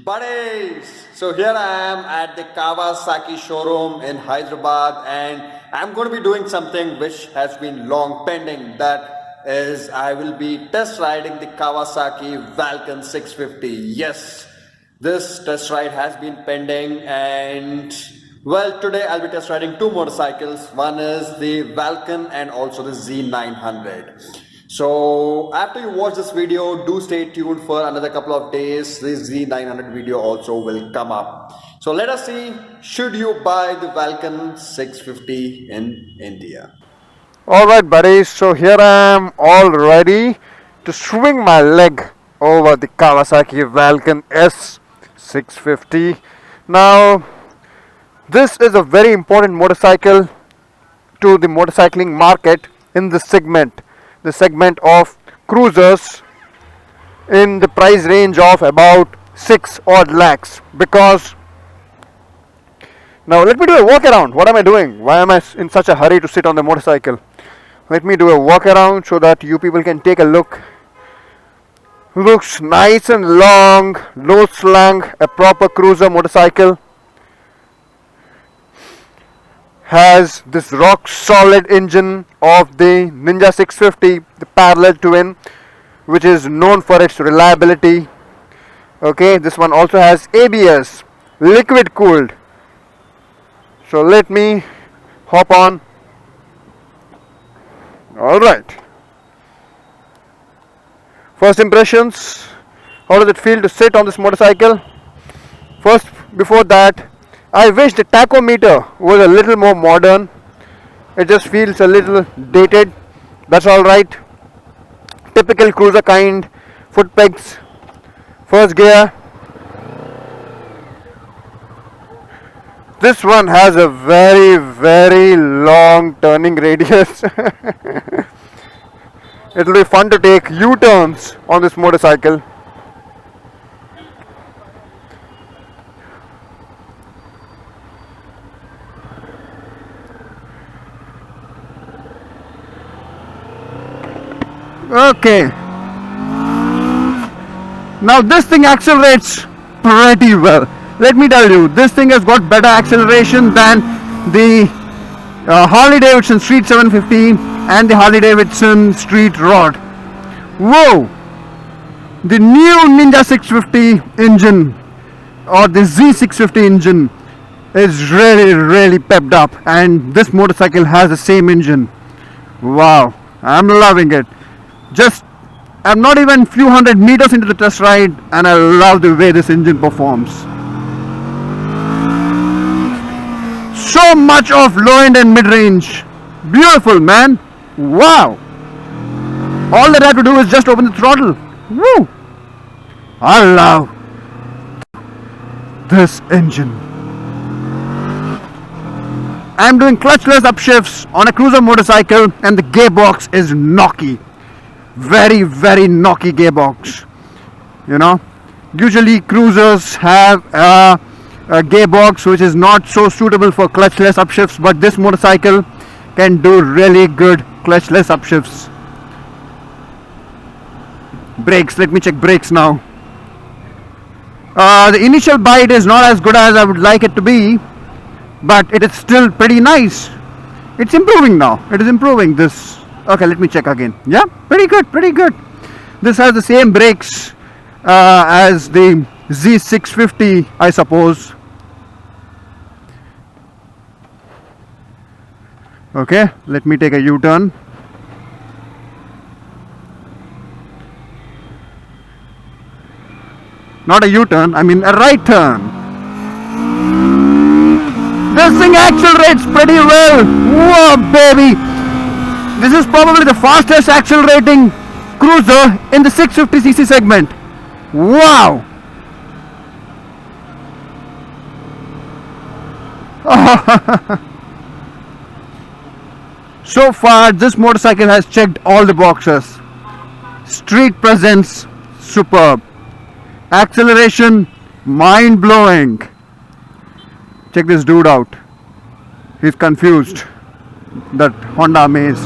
Buddies! So here I am at the Kawasaki showroom in Hyderabad and I'm going to be doing something which has been long pending. That is, I will be test riding the Kawasaki Vulcan 650. Yes, this test ride has been pending and well, today I'll be test riding two motorcycles. One is the Vulcan and also the Z900. So after you watch this video, do stay tuned for another couple of days. This Z900 video also will come up. So let us see, should you buy the Vulcan 650 in India? Alright buddies, so here I am all ready to swing my leg over the Kawasaki Vulcan S650. Now this is a very important motorcycle to the motorcycling market in this segment. The segment of cruisers in the price range of about 6 odd lakhs, because now let me do a walk around. What am I doing? Why am I in such a hurry to sit on the motorcycle? Let me do a walk around so that you people can take a look. Looks nice and long, low slung, a proper cruiser motorcycle. Has this rock solid engine of the Ninja 650, the parallel twin, which is known for its reliability. Okay, this one also has ABS, liquid cooled. So let me hop on. Alright, first impressions. How does it feel to sit on this motorcycle? First, before that, I wish the tachometer was a little more modern. It just feels a little dated. That's alright. Typical cruiser kind. Foot pegs. First gear. This one has a very long turning radius. It will be fun to take U-turns on this motorcycle. Okay, now this thing accelerates pretty well. Let me tell you, this thing has got better acceleration than the Harley Davidson Street 750 and the Harley Davidson Street Rod. Whoa! The new Ninja 650 engine or the Z650 engine is really pepped up, and this motorcycle has the same engine. Wow, I'm loving it. I'm not even few hundred meters into the test ride and I love the way this engine performs. So much of low end and mid range. Beautiful, man. Wow. All that I have to do is just open the throttle. Woo. I love this engine. I'm doing clutchless upshifts on a cruiser motorcycle and the gearbox is knocky. Very knocky gearbox. You know, usually cruisers have a gearbox which is not so suitable for clutchless upshifts, but this motorcycle can do really good clutchless upshifts. Brakes, let me check brakes now. The initial bite is not as good as I would like it to be, but it is still pretty nice. It's improving now. It is improving this. Okay, let me check again. Yeah, pretty good. This has the same brakes as the Z650, I suppose. Okay, let me take a U-turn. Not a U-turn, I mean a right turn. This thing accelerates pretty well. Whoa, baby! This is probably the fastest accelerating cruiser in the 650cc segment. Wow! So far, this motorcycle has checked all the boxes. Street presence, superb. Acceleration, mind-blowing. Check this dude out. He's confused. That Honda Amaze.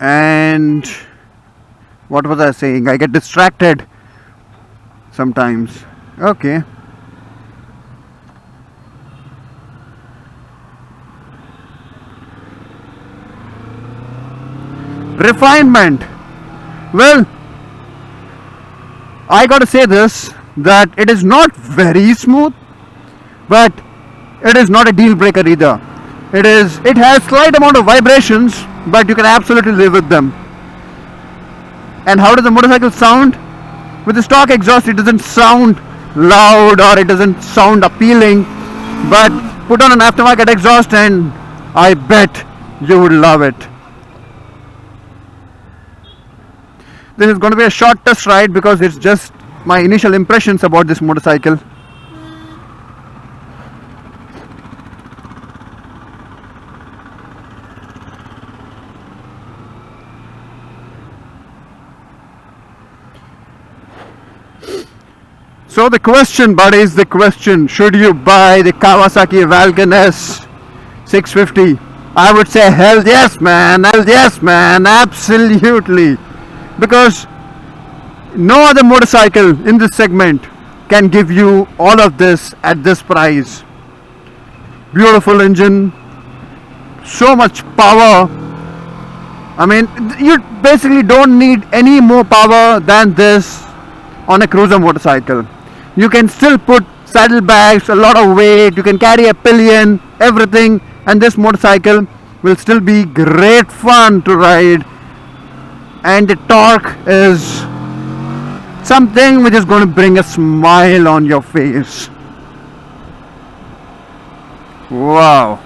And what was I saying? I get distracted sometimes. Okay. Refinement. Well, I gotta say this, that it is not very smooth, but it is not a deal breaker either. It has slight amount of vibrations, but you can absolutely live with them. And how does the motorcycle sound? With the stock exhaust, it doesn't sound loud or it doesn't sound appealing, but put on an aftermarket exhaust and I bet you would love it. This is going to be a short test ride because it's just my initial impressions about this motorcycle. So the question, buddies, the question, should you buy the Kawasaki Vulcan S 650? I would say hell yes, man, absolutely. Because no other motorcycle in this segment can give you all of this at this price. Beautiful engine, so much power. I mean, you basically don't need any more power than this on a cruiser motorcycle. You can still put saddlebags, a lot of weight, you can carry a pillion, everything, and this motorcycle will still be great fun to ride. And the torque is something which is going to bring a smile on your face. Wow.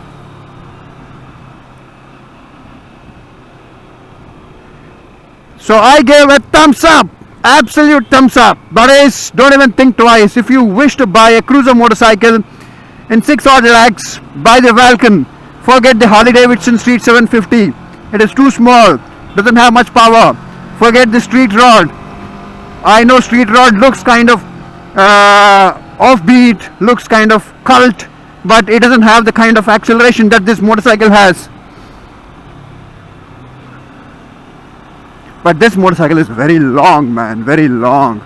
So I gave a thumbs up, absolute thumbs up. Buddies, don't even think twice. If you wish to buy a cruiser motorcycle in 6 odd lakhs, buy the Vulcan. Forget the Harley Davidson Street 750. It is too small, doesn't have much power. Forget the street rod. I know street rod looks kind of offbeat, looks kind of cult, but it doesn't have the kind of acceleration that this motorcycle has. But this motorcycle is very long, man, very long.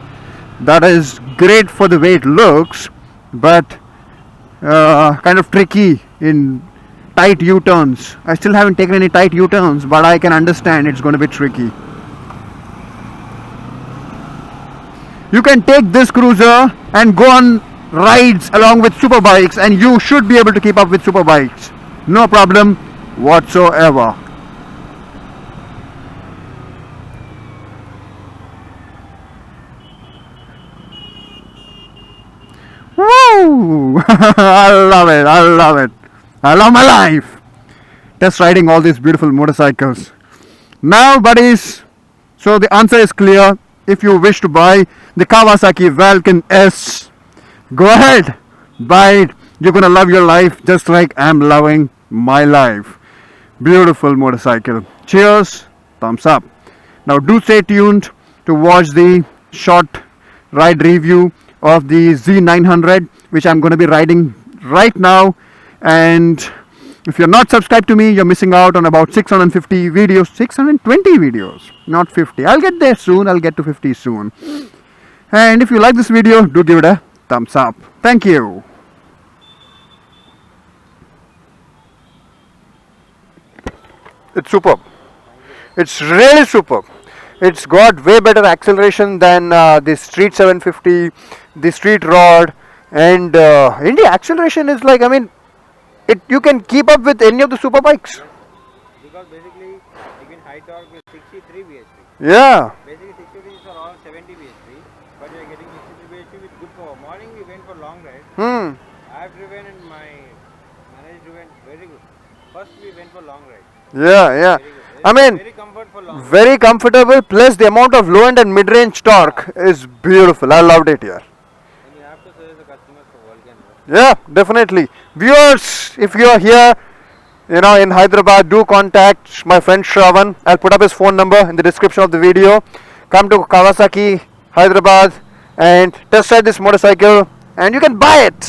That is great for the way it looks, but kind of tricky in tight U-turns. I still haven't taken any tight U-turns, but I can understand it's going to be tricky. You can take this cruiser and go on rides along with super bikes, and you should be able to keep up with super bikes. No problem whatsoever. Woo! I love it. I love my life. Test riding all these beautiful motorcycles. Now, buddies, so the answer is clear. If you wish to buy the Kawasaki Vulcan S, go ahead, buy it. You're gonna love your life just like I'm loving my life. Beautiful motorcycle. Cheers, thumbs up. Now do stay tuned to watch the short ride review of the Z900, which I'm going to be riding right now. And if you're not subscribed to me, you're missing out on about 650 videos, 620 videos, not 50. I'll get there soon. I'll get to 50 soon. And if you like this video, do give it a thumbs up. Thank you. It's superb. It's really superb. It's got way better acceleration than the Street 750, the Street Rod, and the acceleration is like, I mean, you can keep up with any of the super bikes. Because basically, you can high torque with 63 bhp. Yeah. Basically, 63s are all 70 bhp, but you are getting 63 bhp with good power. Morning we went for long ride. I have driven and my manager driven very good. First we went for long ride. Yeah. I mean, very comfortable, plus the amount of low end and mid range torque is beautiful. I loved it here. And you have to service the customers for Vulcan. Yeah, definitely. Viewers, if you are here, in Hyderabad, do contact my friend Shravan. I'll put up his phone number in the description of the video. Come to Kawasaki, Hyderabad, and test ride this motorcycle, and you can buy it.